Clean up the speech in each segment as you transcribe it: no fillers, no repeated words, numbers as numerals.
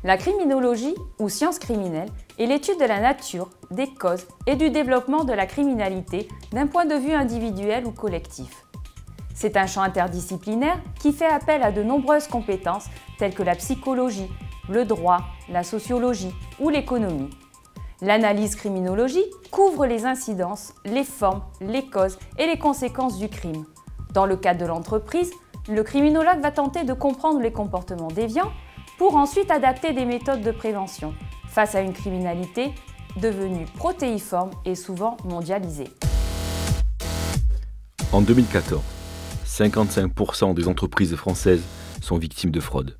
La criminologie, ou science criminelle, est l'étude de la nature, des causes et du développement de la criminalité d'un point de vue individuel ou collectif. C'est un champ interdisciplinaire qui fait appel à de nombreuses compétences telles que la psychologie, le droit, la sociologie ou l'économie. L'analyse criminologique couvre les incidences, les formes, les causes et les conséquences du crime. Dans le cadre de l'entreprise, le criminologue va tenter de comprendre les comportements déviants pour ensuite adapter des méthodes de prévention face à une criminalité devenue protéiforme et souvent mondialisée. En 2014, 55% des entreprises françaises sont victimes de fraude.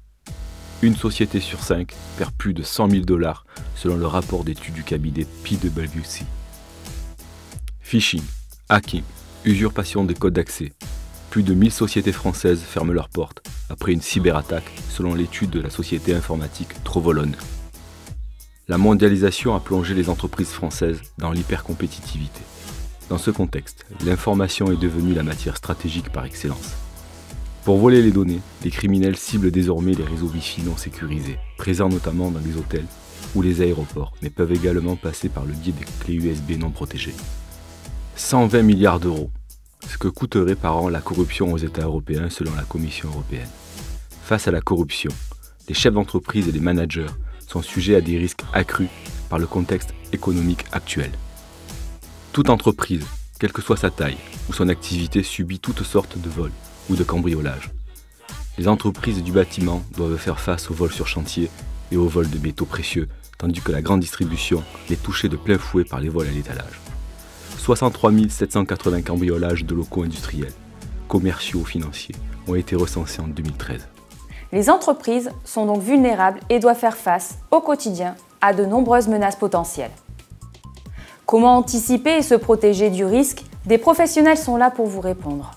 Une société sur 5 perd plus de 100 000 $ selon le rapport d'études du cabinet PwC. Phishing, hacking, usurpation des codes d'accès. Plus de 1000 sociétés françaises ferment leurs portes après une cyberattaque selon l'étude de la société informatique Trovolone. La mondialisation a plongé les entreprises françaises dans l'hypercompétitivité. Dans ce contexte, l'information est devenue la matière stratégique par excellence. Pour voler les données, les criminels ciblent désormais les réseaux Wi-Fi non sécurisés, présents notamment dans les hôtels ou les aéroports, mais peuvent également passer par le biais des clés USB non protégées. 120 milliards d'euros, ce que coûterait par an la corruption aux États européens selon la Commission européenne. Face à la corruption, les chefs d'entreprise et les managers sont sujets à des risques accrus par le contexte économique actuel. Toute entreprise, quelle que soit sa taille ou son activité, subit toutes sortes de vols ou de cambriolages. Les entreprises du bâtiment doivent faire face aux vols sur chantier et aux vols de métaux précieux, tandis que la grande distribution est touchée de plein fouet par les vols à l'étalage. 63 780 cambriolages de locaux industriels, commerciaux ou financiers ont été recensés en 2013. Les entreprises sont donc vulnérables et doivent faire face au quotidien à de nombreuses menaces potentielles. Comment anticiper et se protéger du risque? Des professionnels sont là pour vous répondre.